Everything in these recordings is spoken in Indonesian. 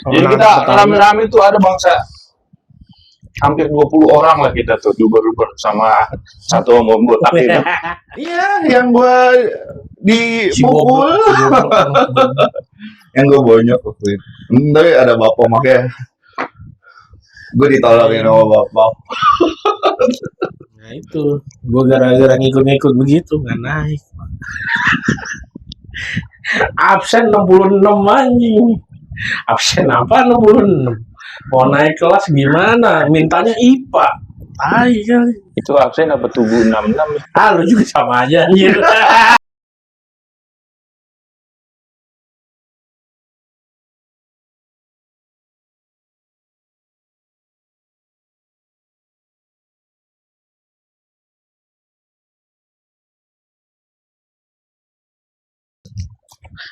Jadi kita rame-rame tuh ada bangsa hampir 20 orang lah kita tuh duber-duber sama satu om botak itu. Iya, yang gua dipukul. Yang gua bonyok waktu itu. Tapi ada bapak makanya gue ditolongin sama bapak. Nah itu, gue gara-gara ngikut-ngikut begitu nggak naik. Absen 66 anjing. Absen apa 66? Mau naik kelas gimana? Mintanya IPA. Tai kali. Itu absen apa tubuh 66? Ah, lu juga sama aja anjir.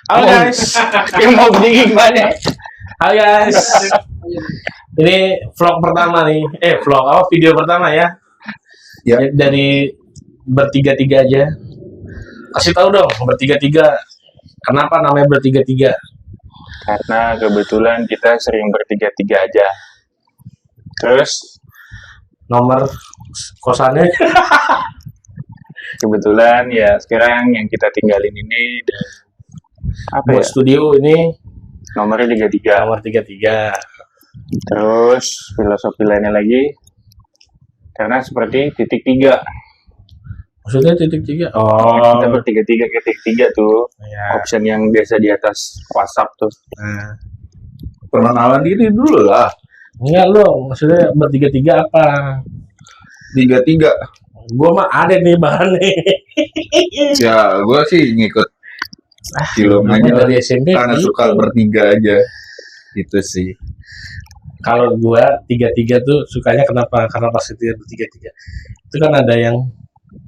Halo guys. Yang mau beli gimana? Halo guys. Ini vlog pertama nih. Vlog apa? Video pertama ya. Ya. Dari bertiga-tiga aja. Kasih tahu dong, bertiga-tiga. Kenapa namanya bertiga-tiga? Karena kebetulan kita sering bertiga-tiga aja. Terus Nomor kosannya kebetulan ya sekarang yang kita tinggalin ini dan apa buat ya? studio ini Nomornya 33. nomor 33. Terus filosofi lainnya lagi karena seperti titik 3. Maksudnya titik 3? Kita Oh, bertiga-tiga ke titik 3 tuh. ya. Option yang biasa di atas WhatsApp tuh. Nah, Perkenalan diri dulu lah. enggak lo, maksudnya bertiga-tiga apa? 33. Gua mah ada nih bahannya. Ya, gue sih ngikut film Namanya aja dari SMP karena gitu. suka bertiga aja. Itu sih. Kalau gua tiga-tiga tuh sukanya kenapa? Karena pas itu bertiga-tiga. Itu kan ada yang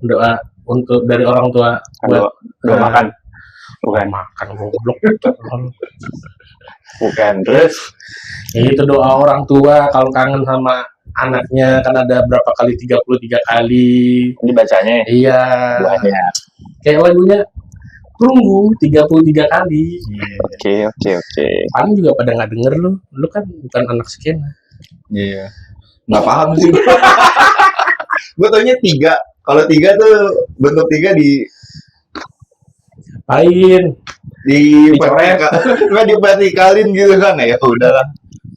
doa untuk dari orang tua buat Doa makan. Bukan. makan goblok. Bukan. Terus Ya itu doa orang tua kalau kangen sama anaknya kan ada berapa kali 33 kali. ini bacanya Iya. doanya. Kayak lagunya tunggu 33 kali. Oke. Paling juga pada nggak denger lu. Lu kan bukan anak skena. Iya. Nggak paham sih. Gue taunya 3. Kalau 3 tuh bentuk 3 Apain? Dicoret. Nggak divertikalin gitu kan ya udahlah.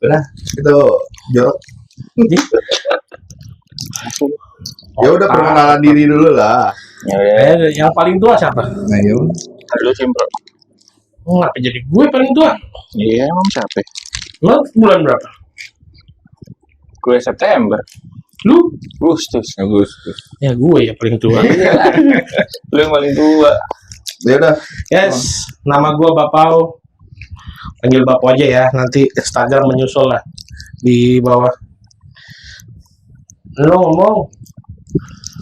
Udah itu jorok. Ya udah perkenalan diri dulu lah. Yang paling tua siapa? Nah, ya. Lu sih, Bro. Ngapa jadi gue paling tua? Iya, emang siapa? Lu bulan berapa? Gue September. Lu? Agustus. Ya gue ya paling tua. Lu yang paling tua. Ya udah. Yes, nama gue Bapau. Panggil Bapau aja ya. Nanti Instagram menyusul lah di bawah. Lu ngomong.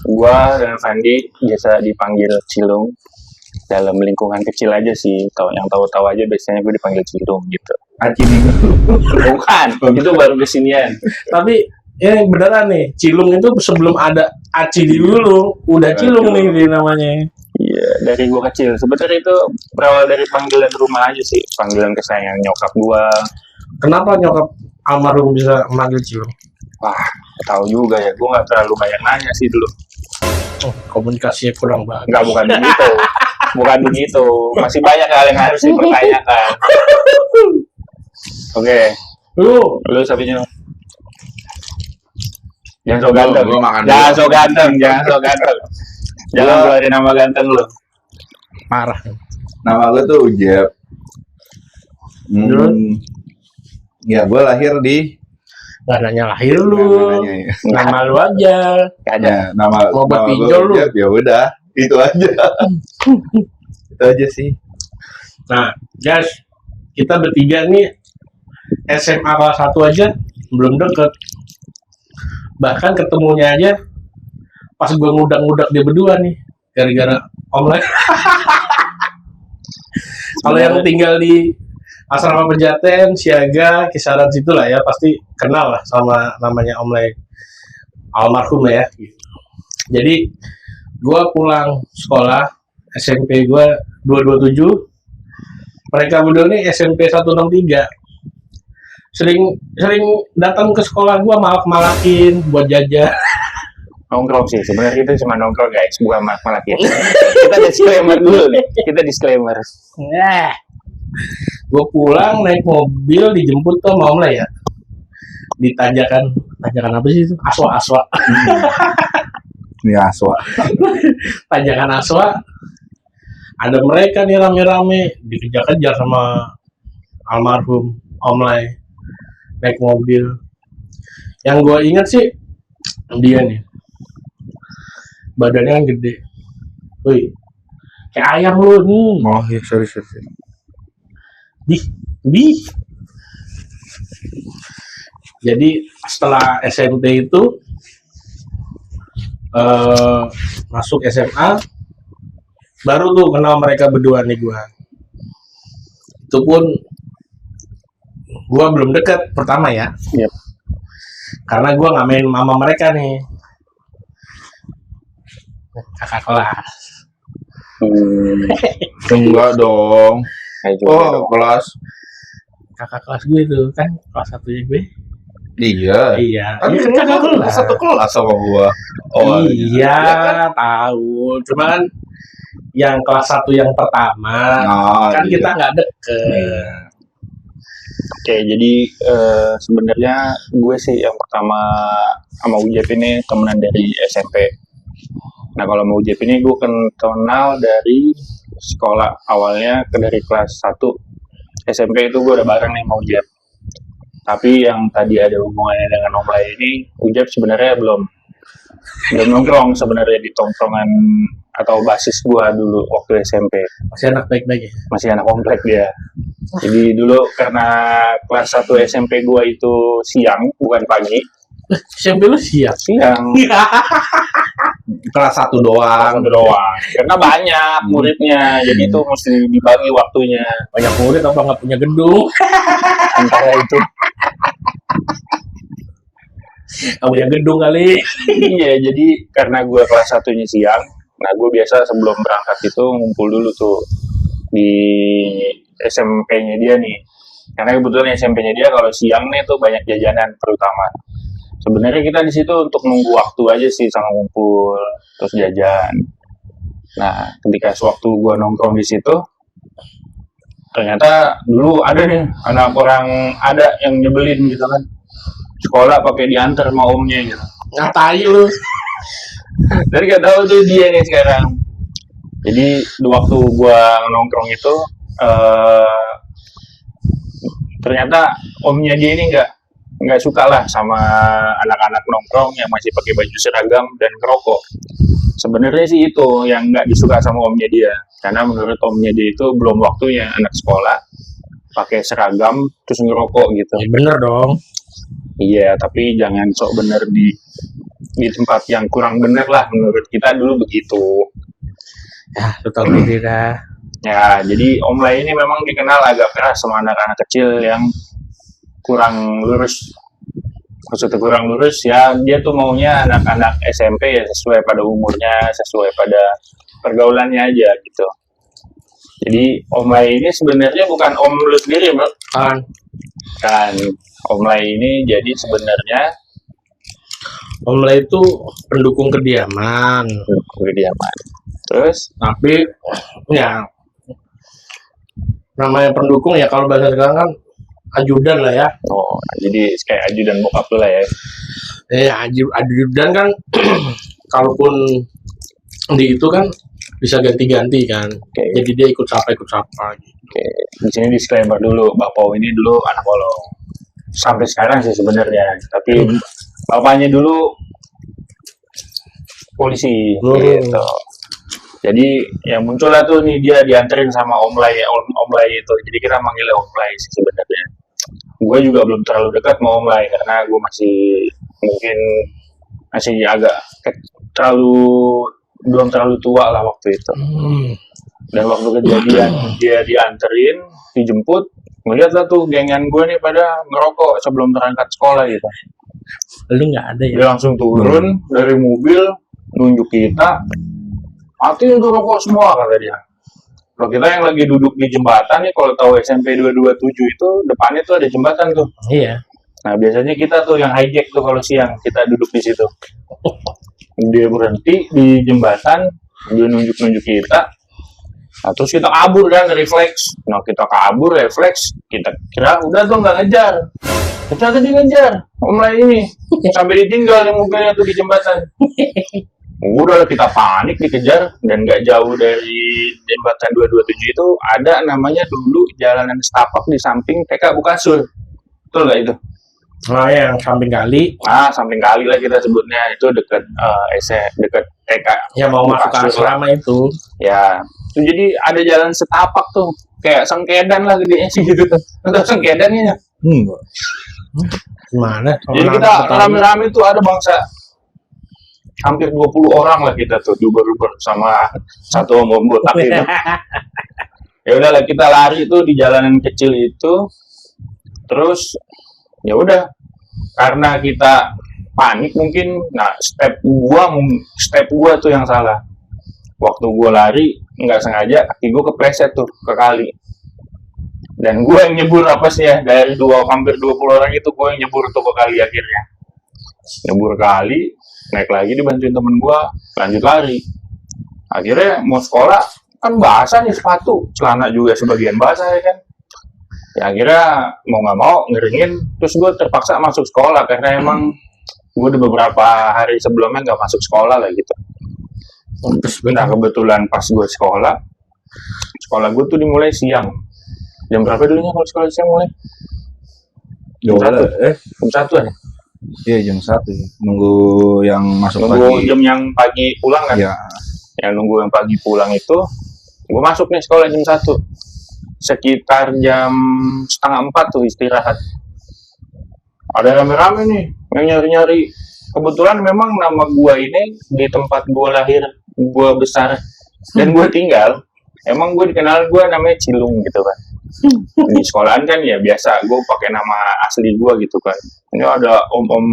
Gua dan Fandi biasa dipanggil Cilung. Dalam lingkungan kecil aja sih. Yang tahu-tahu aja biasanya gue dipanggil Cilung gitu. Aci bukan, itu baru kesinian. Tapi ya beneran nih, Cilung itu sebelum ada Aci di dulu, udah Cilung nih di namanya. Iya, dari gua kecil. Sebenarnya itu berawal dari panggilan rumah aja sih. Panggilan kesayangan nyokap gua. Kenapa nyokap almarhum bisa manggil Cilung? Wah, tahu juga ya. Gua nggak terlalu banyak nanya sih dulu. Oh, komunikasinya kurang bagus. Nggak, bukan begitu. Bukan begitu. Masih banyak hal yang harus dipertanyakan. Oke. Lu sapinya. Jangan so ganteng. Jangan so ganteng. Jangan keluarin nama ganteng lu. Parah. Nama gue tuh Ujep. Ya, gue lahir di. Gak nanya lahir lu. Nama lu aja. Gak ada. Nama mau buat pinjol lu. Ya udah, itu aja. Itu aja sih. Nah, guys, kita bertiga nih SMA kelas 1 aja belum deket. Bahkan ketemunya aja pas gue ngudak-ngudak dia berdua nih gara-gara online. Kalau yang tinggal di asrama Pejaten, Siaga, kisaran situ lah ya pasti kenal lah sama namanya Om Lek almarhum ya. Jadi gue pulang sekolah SMP gue 227, mereka berdua nih SMP 163. sering datang ke sekolah gua malak-malakin buat jajan. Nongkrong sih sebenarnya, kita cuma nongkrong guys, bukan malah kita disclaimer dulu nih, kita disclaimer. Nah, gua pulang naik mobil dijemput tuh mau mulai ya. Di tanjakan apa sih itu? Aswa. Ini aswa. Tanjakan Aswa. Ada mereka nih rame-rame dikejar-kejar sama almarhum Om Lai naik mobil. Yang gua ingat sih dia nih. Badannya kan gede. Wih. Kayak ayam lu nih. Oh iya, sorry. Di. Jadi setelah SMP itu masuk SMA baru tuh kenal mereka berdua nih gua. Itu pun gua belum deket pertama ya. Yep. Karena gua nggak main sama mereka nih. Kakak kelas. Enggak dong. Kayak juga Oh, dong. kelas. Kakak kelas gue itu kan kelas 1 ya gue. Iya. Iya. Kan Iya, kakak kelas. satu kelas sama gua. Oh, iya, tahu. Cuma kan yang kelas 1 yang pertama Nah, kan iya. kita nggak deket. Iya. Oke, jadi sebenarnya gue sih yang pertama sama Ujep ini temenan dari SMP. Nah, kalau sama Ujep ini gue kenal dari sekolah awalnya dari kelas 1 SMP itu gue udah bareng nih sama Ujep. Tapi yang tadi ada hubungannya dengan Om Lai ini, Ujep sebenarnya belum nongkrong sebenarnya di tongkrongan atau basis gue dulu waktu SMP. Masih anak baik-baik ya. Masih anak komplek dia. Jadi dulu karena kelas 1 SMP gua itu siang, bukan pagi. SMP lu siap. Siang, Kelas 1 doang. doang. Karena banyak muridnya, jadi itu mesti dibagi waktunya. Banyak murid apa nggak punya gedung? Antara itu. Nggak punya gedung kali. Iya, jadi karena gua kelas 1-nya siang, nah gua biasa sebelum berangkat itu ngumpul dulu tuh di SMP-nya dia nih. Karena kebetulan SMP-nya dia kalau siang nih tuh banyak jajanan terutama. Sebenarnya kita di situ untuk nunggu waktu aja sih sama ngumpul terus jajan. Nah, ketika sewaktu gua nongkrong di situ, ternyata dulu ada nih anak orang ada yang nyebelin gitu kan. Sekolah pakai diantar sama omnya gitu. Ngatai lu. Dan gak tahu tuh dia nih sekarang. Jadi di waktu gua nongkrong itu ternyata omnya dia ini nggak suka lah sama anak-anak nongkrong yang masih pakai baju seragam dan ngerokok. Sebenarnya sih itu yang nggak disuka sama omnya dia, karena menurut omnya dia itu belum waktunya anak sekolah pakai seragam terus ngerokok gitu. Ya, bener dong. Iya, tapi jangan sok bener di tempat yang kurang bener lah, menurut kita dulu begitu. Ya, lu tahu diri dah. Ya, jadi Om Lai ini memang dikenal agak keras sama anak-anak kecil yang kurang lurus. Maksudnya kurang lurus ya, dia tuh maunya anak-anak SMP ya sesuai pada umurnya, sesuai pada pergaulannya aja gitu. Jadi Om Lai ini sebenarnya bukan Om lu sendiri, Bro. Kan Om Lai ini jadi sebenarnya Om Lai itu pendukung kediaman. kediaman. Terus Tapi ya namanya pendukung ya kalau bahasa sekarang kan ajudan lah ya. jadi kayak ajudan bokap lu lah ya. Ajudan kan kalaupun di itu kan bisa ganti-ganti kan. Oke. Jadi dia ikut sapa gitu. Oke, di sini disclaimer dulu, Bapak ini dulu anak kolong. Sampai sekarang sih sebenarnya, tapi bapaknya dulu polisi gitu. Jadi ya muncullah tuh nih dia dianterin sama Om Lai itu. Jadi kita manggilnya Om Lai sih sebenarnya. Gue juga belum terlalu dekat sama Om Lai karena gue masih agak belum terlalu tua lah waktu itu. Dan waktu kejadian dia dianterin, dijemput, ngeliat lah tuh gengan gue nih pada ngerokok sebelum berangkat sekolah gitu. Lu nggak ada ya? Dia langsung turun dari mobil, nunjuk kita, matiin tuh rokok semua kata dia. Kalau kita yang lagi duduk di jembatan nih, kalau tahu SMP 227 itu depannya tuh ada jembatan tuh. Iya. Nah biasanya kita tuh yang hijack tuh kalau siang kita duduk di situ. Dia berhenti di jembatan, dia nunjuk-nunjuk kita. Nah, terus kita kabur kan, refleks. Nah kita kabur, refleks. Kita kira udah tuh nggak ngejar. Ternyata dia ngejar. Mulai ini sampai ditinggal yang mobilnya tuh di jembatan. Udah kita panik dikejar dan nggak jauh dari jembatan 227 itu ada namanya dulu jalanan setapak di samping TK Bukasur. Betul nggak itu? Oh, yang samping kali. Ah, samping kali lah kita sebutnya, itu dekat dekat TK. Ya mau masuk ke Bukasur lah. asrama itu. Ya, itu jadi ada jalan setapak tuh, kayak sengkedan lah gedenya sih gitu. Atau sengkedannya. Gimana? Jadi kita rame-rame tuh ada bangsa hampir 20 orang lah kita tuh, duber-duber sama satu om botak itu. Ya udahlah kita lari tuh di jalanan kecil itu. Terus ya udah, karena kita panik mungkin, nah step gua tuh yang salah. Waktu gua lari nggak sengaja kaki gua kepleset tuh ke kali. Dan gua yang nyebur apa sih ya, dari hampir 20 orang itu gua yang nyebur tuh ke kali akhirnya. Nyebur kali, naik lagi dibantuin temen gua, lanjut lari. Akhirnya mau sekolah kan basah nih sepatu, celana juga sebagian basah ya kan. Ya akhirnya mau nggak mau ngeringin, terus gue terpaksa masuk sekolah karena emang gue udah beberapa hari sebelumnya nggak masuk sekolah lah gitu. Nah kebetulan pas gue sekolah gue tuh dimulai siang. Jam berapa dulunya kalau sekolah siang mulai? Jam 1 ya? Iya jam 1. Nunggu yang masuk Nunggu pagi. jam yang pagi pulang kan? Iya. Yang nunggu yang pagi pulang itu, gue masuk nih sekolah jam 1. Sekitar jam 3:30 tuh istirahat. Ada rame-rame nih yang nyari-nyari. Kebetulan memang nama gua ini di tempat gua lahir, gua besar dan gua tinggal, emang gua dikenal gua namanya Cilung gitu kan. Di sekolahan kan ya biasa gua pakai nama asli gua gitu kan. Ini ada om-om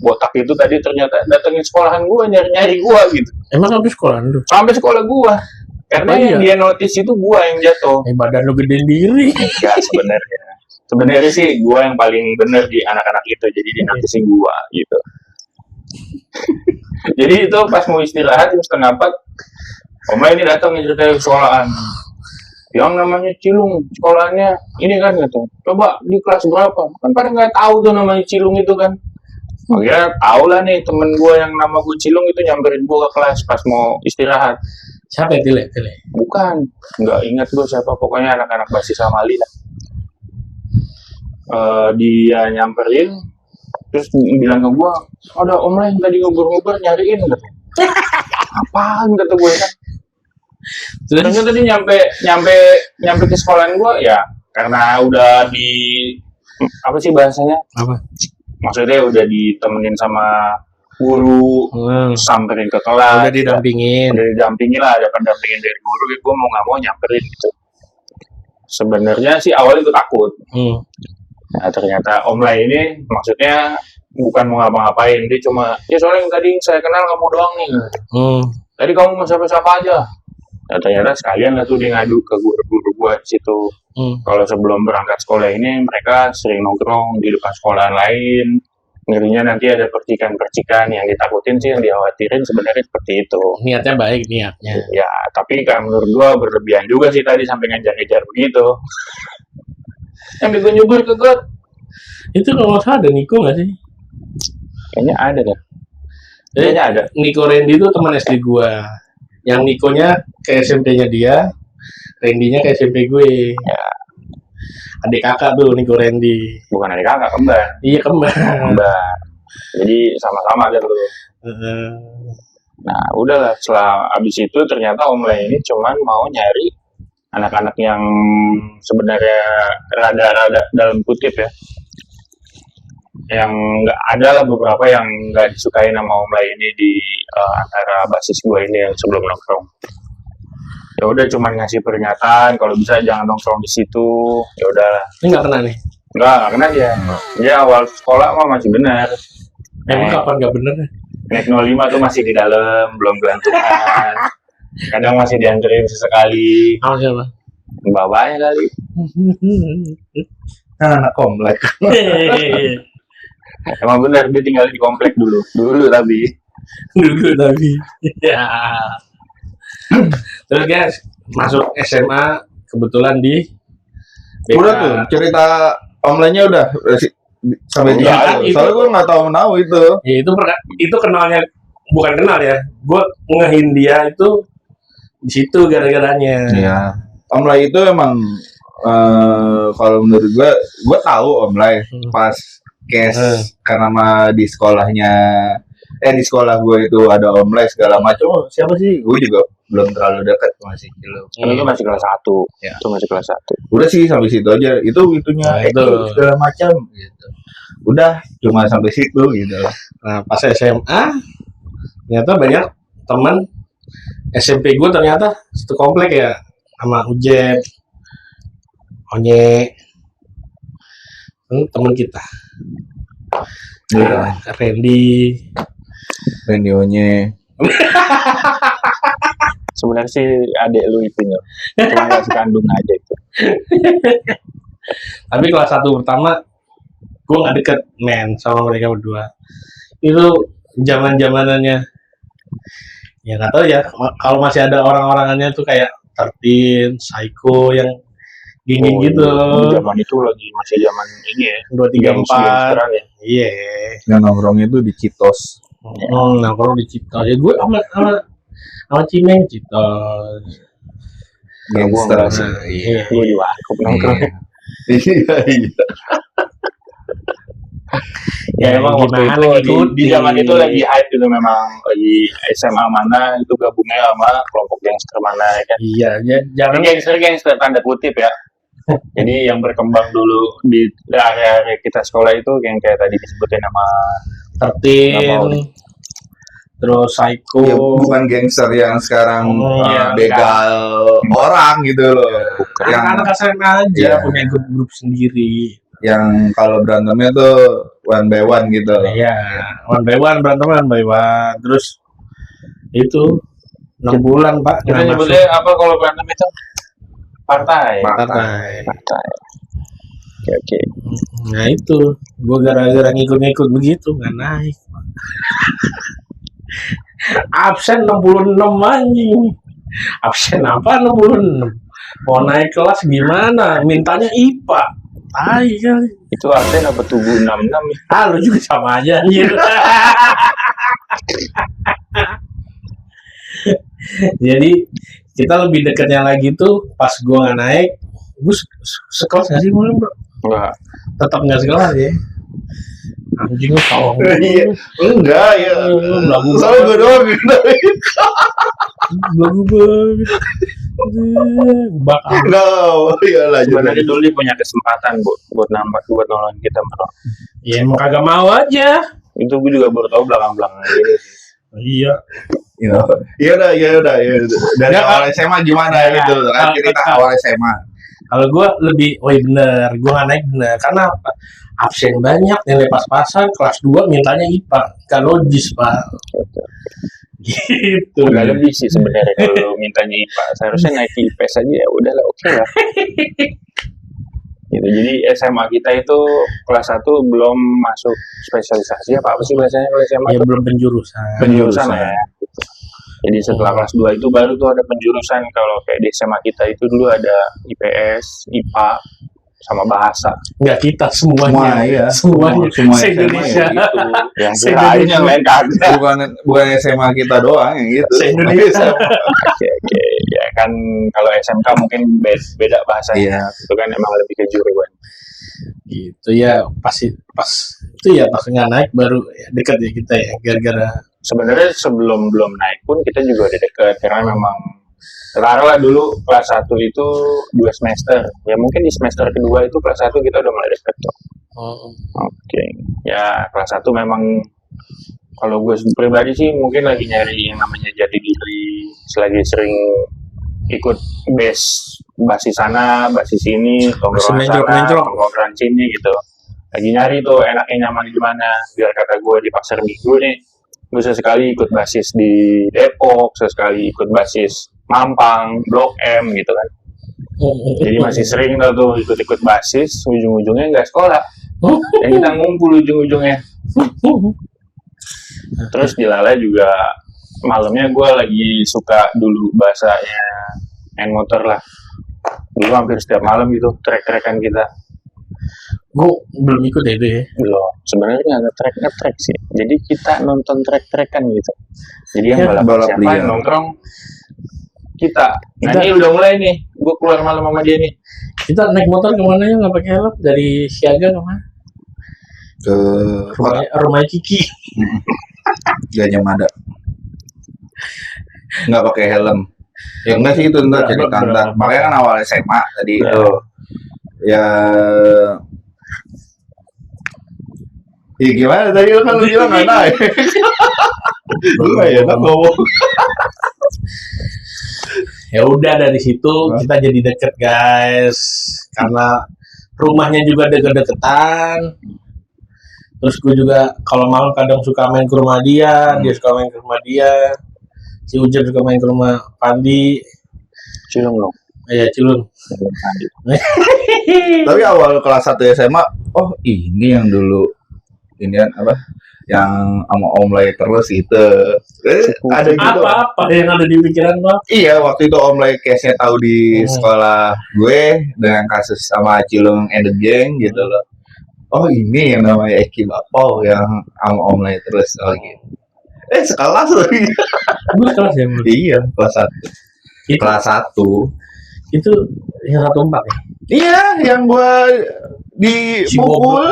botak itu tadi ternyata datengin sekolahan gua, nyari-nyari gua gitu. Emang sampai sekolah lu? Sampai sekolah gua. Karena Oh, yang iya. dia notice itu gua yang jatuh. Badan lu gede diri. Enggak sebenarnya. Sebenarnya sih gua yang paling bener di anak-anak itu, jadi dia notice gua gitu. Jadi itu pas mau istirahat jam 3:30, Om ini datang cerita ke sekolahan. Yang namanya Cilung, sekolahnya ini kan gitu. Coba di kelas berapa? Kan pada nggak tahu tuh namanya Cilung itu kan. Akhirnya tahu lah nih temen gue yang nama gue Cilung itu nyamperin gue ke kelas pas mau istirahat. Siapa ya Tile? Bukan, nggak ingat gue siapa, pokoknya anak-anak basis Amali lah. Dia nyamperin, terus bilang ke gue, ada om lah yang tadi ngobrol-ngobrol nyariin gitu. Apaan kata gue kan? Ternyata tadi nyampe ke sekolahan gue ya, karena udah di apa sih bahasanya? Apa? Maksudnya udah ditemenin sama guru, samperin ke kelas. Udah didampingin. Udah didampingin lah, ada pendampingin dari guru. Ya gue mau nggak mau nyamperin gitu. Sebenarnya sih awalnya gue takut. Nah ternyata Om Lai ini maksudnya bukan mau ngapa-ngapain, dia cuma ya soalnya yang tadi saya kenal kamu doang nih. Tadi kamu mau siapa-siapa aja. Nah ternyata sekalian lah tuh dia ngadu ke guru-guru gua di situ. Kalau sebelum berangkat sekolah ini mereka sering nongkrong di depan sekolahan lain. Ngerinya nanti ada percikan-percikan, yang ditakutin sih, yang dikhawatirin sebenarnya seperti itu. Niatnya baik niatnya. Ya, tapi kan menurut gua berlebihan juga sih tadi sampai ngejar-ngejar begitu. Yang gue nyubur ke got. Itu kalau nggak salah ada Niko nggak sih? Kayaknya ada deh. Kayaknya ada. Niko Randy itu teman SD gua. Yang Nikonya ke SMP-nya dia, Randy-nya ke SMP gue. Ya. Adik kakak tuh Niko Randy. Bukan adik kakak, kembar. Iya kembar. Jadi sama-sama gitu. Nah, udahlah. Setelah abis itu ternyata Om Lai ini cuman mau nyari anak-anak yang sebenarnya rada-rada dalam kutip ya. Yang nggak ada lah beberapa yang nggak disukai nama Om Lai ini di antara basis gue ini yang sebelum nongkrong. Ya udah cuman ngasih peringatan kalau bisa jangan nongkrong di situ. Ya udahlah. Ini nggak kena nih? Nggak kena dia. Dia awal sekolah mah masih benar. Emang kapan nggak bener? Naik 05 tuh masih di dalam, belum gelantungan. Kadang masih dianterin sesekali. Sama siapa? Bapaknya kali. Anak komplek. Emang benar dia tinggal di komplek dulu tapi. Dulu tapi. Ya. Terus guys, masuk SMA kebetulan di BK. Udah tuh cerita online-nya udah sampai di Udah, situ. itu. Soalnya gue nggak tahu itu. Ya itu kenalnya, bukan kenal ya. Gue ngehin dia itu di situ gara-garanya. Iya. Online itu emang kalau menurut gue tahu online pas case karena di sekolahnya di sekolah gue itu ada online segala macam. Oh, siapa sih? Gue juga belum terlalu dekat masih gitu. Karena lu masih kelas 1. Ya. Itu masih kelas 1. Udah sih sampai situ aja. Itunya Nah, itu. segala macam gitu. Udah cuma sampai situ gitu. Nah, pas SMA ternyata banyak teman SMP gue ternyata satu komplek ya, sama Ujeb, Onye, teman kita. Iya. Randy. Radionya. Sebenarnya sih adek lu itu ya. Cuma nggak sekandung aja itu. Tapi kelas 1 pertama gue nggak deket sama mereka berdua. Itu zaman-zamanannya ya nggak tahu ya, kalau masih ada orang-orangannya tuh kayak 13, Psycho yang gini gitu. Zaman itu lagi masih zaman ini ya. 2, 3, 4. Sekarang ya. Iya. Yang nongkrong itu di Citos. Nongkrong di Citos. Ya gue sama Cimeng Citos. Kalau gua enggak sih. Iya. Gue di warkop nongkrong. Iya. Ya emang waktu gimana itu ngikutin. di zaman itu lagi hype itu memang lagi SMA mana itu gabungnya sama kelompok gangster mana ya kan. Iya, jangan Gangster tanda kutip ya. Jadi yang berkembang dulu di area-area kita sekolah itu yang kayak tadi disebutin nama 13, terus Psycho. Ya, bukan gangster yang sekarang Iya, begal orang gitu loh. Yang Anak-anak SMA aja Iya. punya grup sendiri. yang kalau berantemnya tuh one by one gitu. Iya, one by one, berantem one by one. Terus itu 6 bulan Pak. kita nggak nyebutnya apa kalau berantem itu partai. masuk partai. Oke. Nah itu, gua gara-gara ngikut-ngikut begitu nggak naik. Absen 66 anjing. Absen apa 66? Mau naik kelas gimana? Mintanya IPA. Tai kali. Itu artinya apa tubuh 66 ya? Ah, lu juga sama aja anjir. Jadi kita lebih dekatnya lagi tuh pas gua nggak naik, gua sekelas nggak sih bro? Enggak. Tetap nggak sekelas ya. Anjing lu tolong. Iya. Enggak ya. Lagu Soalnya gue doang gitu. Lagu banget. Bakal. Enggak. Ya lanjut. Sebenarnya dulu dia punya kesempatan buat nolongin kita bro. Ya emang kagak mau aja. Itu gue juga baru tahu belakang-belakang ini. Iya. Iya udah. Dari Nggak, awal SMA gimana ya, gitu kan cerita awal SMA. Kalau gue lebih, oh iya bener, gue nggak naik bener. Karena apa? Absen banyak, nilai pas-pasan, kelas 2 mintanya IPA. Kan logis, Pak. Gitu. Agak lebih sih sebenarnya kalau mintanya IPA. Seharusnya naik ke IPS aja ya udahlah oke lah. Gitu. Jadi SMA kita itu kelas 1 belum masuk spesialisasi apa sih bahasanya kalau SMA? Ya belum penjurusan. Penjurusan ya. Gitu. Jadi setelah kelas 2 itu baru tuh ada penjurusan. Kalau kayak di SMA kita itu dulu ada IPS, IPA, sama bahasa. Enggak kita semuanya. Iya. Semuanya. Semua Se-Indonesia. SMA ya gitu. Yang Se-Indonesia. lain yang lain kagak. Bukan SMA kita doang yang gitu. Se-Indonesia. Oke. Ya kan kalau SMK mungkin beda bahasanya. Iya. Itu kan emang lebih ke juruan. Gitu ya, pas itu ya pas nggak naik baru ya, dekat ya kita ya gara-gara Sebenarnya sebelum belum naik pun kita juga udah deket karena memang taruhlah dulu kelas 1 itu 2 semester. Ya mungkin di semester kedua itu kelas 1 kita udah mulai deket tuh. Oke. Ya kelas 1 memang kalau gue pribadi sih mungkin lagi nyari yang namanya jati diri, selagi sering ikut basis sana, basis sini, tongkrongan sana, tongkrongan sini gitu. Lagi nyari tuh enaknya nyaman di mana. Biar kata gue di pasar minggu nih, Gue sesekali ikut basis di Depok, sesekali ikut basis Mampang, Blok M gitu kan. Jadi masih sering tuh ikut-ikut basis, ujung-ujungnya nggak sekolah. Dan kita ngumpul ujung-ujungnya. Terus di Lala juga malamnya gue lagi suka dulu bahasanya main motor lah. Dulu hampir setiap malam gitu trek-trekan kita. Gue belum ikut ya itu ya. Belum, sebenarnya nggak nge-trek sih. Jadi kita nonton trek-trekan gitu. Jadi yang Ya, balap siapa liar. yang nongkrong kita. Nah Kita- ini udah mulai nih. Gue keluar malam sama dia nih. Kita naik motor kemana ya nggak pakai helm dari Siaga kemana? Ke Rumah Kiki. Gajah Mada. Nggak pakai helm. Ya enggak sih itu ntar jadi kantor. Makanya kan awal SMA tadi itu. Ya iya gimana tadi lu kan lu bilang nggak naik. Lu nggak enak ngomong. Ya udah dari situ kita jadi deket guys, karena rumahnya juga deket-deketan. Terus gue juga kalau malam kadang suka main ke rumah dia, dia suka main ke rumah dia. Si Ujar juga main ke rumah Pandi. Cilung dong. Ya Cilun. Tapi awal kelas 1 SMA, oh ini yang dulu ini kan apa? Yang sama Om Lai terus itu. Ada gitu. Apa yang ada di pikiran lo? Iya, waktu itu Om Lai case-nya tahu di sekolah gue dengan kasus sama Cilung and the Gang gitu loh. Oh ini yang namanya Eki Bapau yang sama Om Lai terus gitu. Sekelas lagi. Gue kelas ya. Iya, kelas 1. Itu, Kelas 1. itu yang 14 ya. Iya, yang gua dipukul.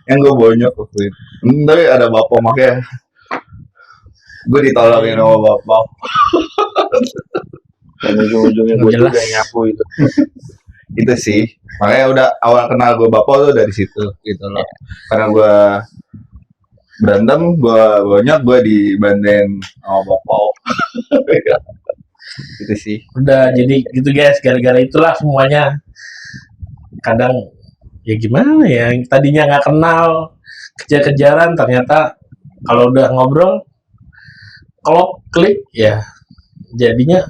Yang gue bonyok waktu itu. Tapi ada bapak makanya. Gue ditolongin sama bapak. Dan ujung-ujungnya gue Jelas. juga nyapu itu. Itu sih. Makanya udah awal kenal gue bapak tuh dari situ gitu loh. Karena gue berantem, gue bonyok, gue dibanting sama bapak. Itu sih. Udah jadi gitu guys, gara-gara itulah semuanya. Kadang ya gimana ya, yang tadinya nggak kenal, kejar-kejaran, ternyata kalau udah ngobrol, kalau klik ya jadinya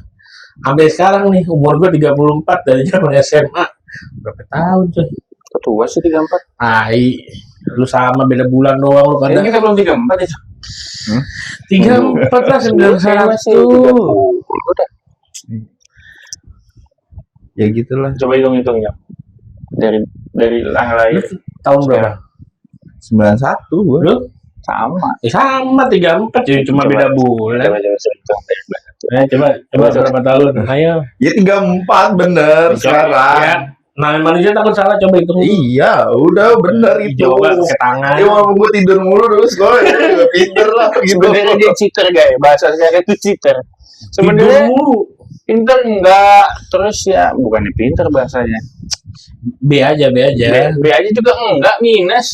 sampai sekarang nih umur gue 34 dari zaman SMA. Berapa tahun tuh? Ketua sih 34. Ai, lu sama beda bulan doang lu Kayaknya pada kita belum 34 ya. 34 lah 91. Udah. Ya gitulah. Coba hitung-hitung ya. Dari lahir Tahun berapa? 91 gue. Lu? sama. Sama 34 jadi cuma Coba. beda bulan. Coba hitung dari belakang. Coba Coba. berapa tahun? Ayo. Ya 34 bener sekarang. Ya, namanya manusia takut salah, coba hitung. Iya, udah bener itu. Coba pakai tangan. Ya walaupun gue tidur mulu dulu sekolah ya juga pinter lah gitu. Sebenarnya dia cheater guys, bahasa saya itu cheater. Sebenarnya Tidur mulu. pinter enggak, terus ya bukannya pinter bahasanya. B aja. B aja juga enggak, minus.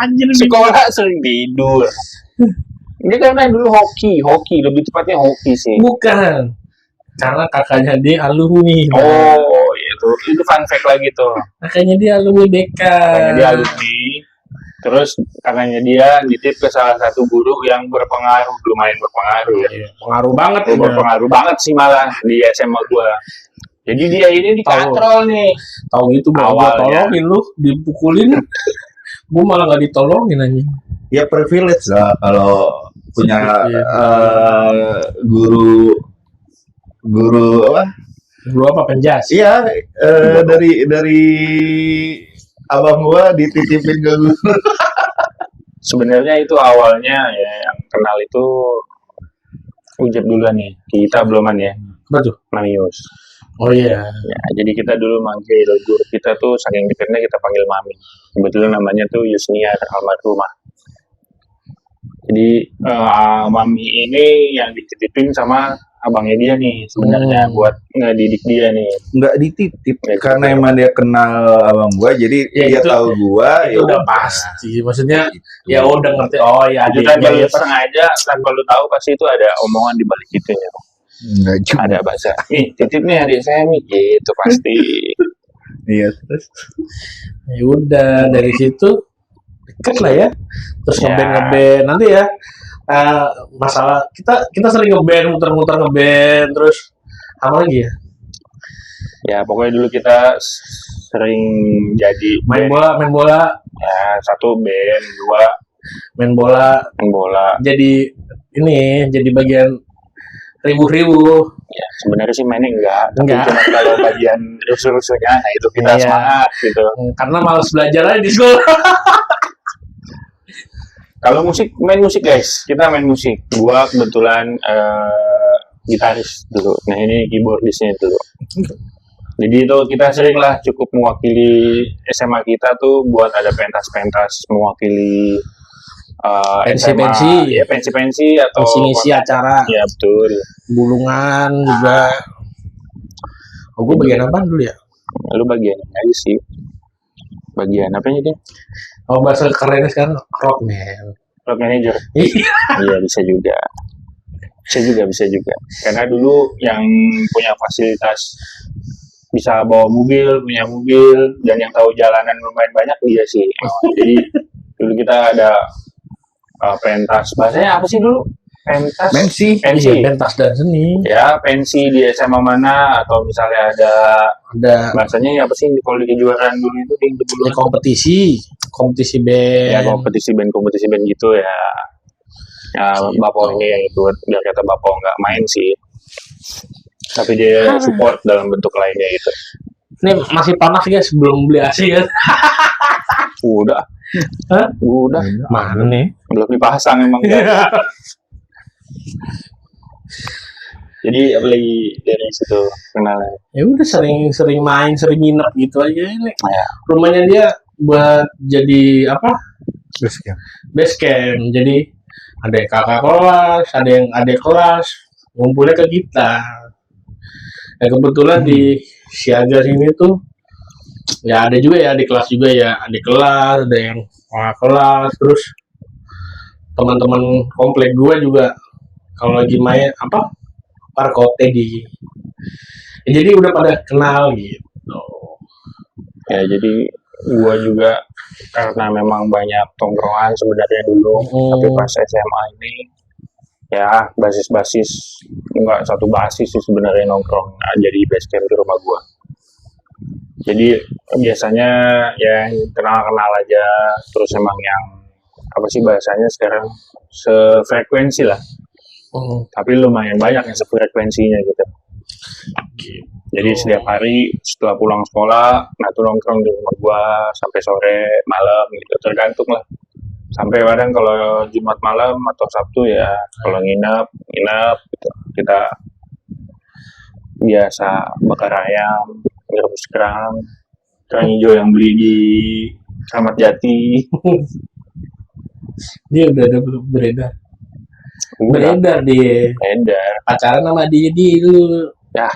Anjir, Sekolah sering tidur. Dia karena dulu hoki, lebih tepatnya hoki sih. bukan. Karena kakaknya dia alumni. Oh, itu fun fact lagi tuh. Kakaknya dia alumni BK. Kakaknya dia alumni. Terus kakaknya dia nitip ke salah satu guru yang berpengaruh, lumayan berpengaruh ya. Iya, pengaruh banget ya. Berpengaruh banget sih malah di SMA gua. Jadi dia ini dikatrol nih. Tahu gitu gua Awalnya. tolongin lu, dipukulin. Gua malah nggak ditolongin anjing. Ya privilege lah kalau punya Iya. guru apa? Gua apa penjas? Iya, dari abang gua dititipin ke guru. Sebenarnya itu awalnya ya yang kenal itu Ujab duluan nih. Kita beluman ya. Apa tuh? Manius. Oh iya. Ya, jadi kita dulu manggil guru kita tuh saking dekatnya kita panggil Mami. Kebetulan namanya tuh Yusnia almarhumah. Jadi Mami ini yang dititipin sama abangnya dia nih sebenarnya buat ngedidik dia nih. Nggak dititip Nggak karena dititip. emang dia kenal abang gua, jadi Ya, dia itu- tahu gua. Itu udah pasti. Maksudnya Gitu. ya udah ngerti. Oh ya Itu tanpa adiknya lu ya. sengaja, tanpa lu tahu pasti itu ada omongan di balik itu ya. Nggak juga. Ada bahasa. Nih titip nih adik saya nih gitu pasti. Iya terus. Ya udah dari situ deket lah ya. Terus Ya. ngeband nanti ya. Masalah kita sering ngeband, muter-muter ngeband, terus apa lagi ya? Ya pokoknya dulu kita sering jadi Main band. bola, Ya, satu band, dua main bola. main bola. Jadi ini jadi bagian ribu-ribu. Ya sebenarnya sih mainnya enggak, tapi Enggak. cuma kalau bagian rusuh-rusuhnya, nah itu kita Iya. semangat gitu. Karena malas belajar aja di sekolah. Kalau musik, main musik guys, kita main musik. Gua kebetulan gitaris dulu. Nah ini keyboardisnya dulu. Jadi itu kita sering lah cukup mewakili SMA kita tuh buat ada pentas-pentas mewakili Pensi-pensi. SMA, ya pensi-pensi atau Ngisi acara ya betul. bulungan juga. Oh, gue bagian apa dulu ya? Lu bagian aja sih. Bagian apanya dia? Oh, bahasa kerennya sekarang rockman. Road manager. Iya. Iya bisa juga. Bisa juga. Karena dulu yang punya fasilitas bisa bawa mobil, punya mobil, dan yang tahu jalanan lumayan banyak dia sih. Jadi dulu kita ada pentas. Bahasanya apa sih dulu? Pentas. Pensi. Pensi. Iya, pentas dan seni. Ya, pensi di SMA mana atau misalnya ada Ada bahasanya apa sih kalau di kejuaraan dulu itu di dulu kompetisi band. ya kompetisi band gitu ya. Ya, Gitu. Bapak ini yang ikut, biar kata Bapak nggak main sih. Tapi dia support dalam bentuk lainnya gitu. Ini masih panas guys sebelum beli AC kan? Udah. Hah? Udah. Mana nih? Belum dipasang emang. Kan? Jadi apalagi dari situ kenalnya. Ya udah sering main, sering nginep gitu aja ini. Ya. Rumahnya dia buat jadi apa? Basecamp. Base camp. Jadi ada yang kakak kelas, ada yang adik kelas, ngumpulnya ke kita. Ya kebetulan di Siaga sini tuh ya ada juga ya adik kelas juga ya, adik kelas, ada yang kakak kelas, terus teman-teman komplek gua juga kalau lagi main apa parkote di ya, jadi udah pada kenal gitu. Ya jadi gua juga karena memang banyak tongkrongan sebenarnya dulu, tapi pas SMA ini ya basis-basis enggak satu basis sih sebenarnya nongkrong jadi base camp di rumah gua. Jadi biasanya yang kenal-kenal aja, terus emang yang apa sih bahasanya sekarang sefrekuensi lah. Tapi lumayan banyak yang sefrekuensinya gitu. Jadi setiap hari setelah pulang sekolah, nah tuh nongkrong di rumah gua sampai sore, malam gitu, tergantung lah. Sampai kadang kalau Jumat malam atau Sabtu ya, kalau nginep gitu. Kita biasa bakar ayam, rebus kerang hijau yang beli di Kramat Jati. Dia udah ada beredar. Udah, Beredar dia. beda. Pacaran sama dia dulu. Ya.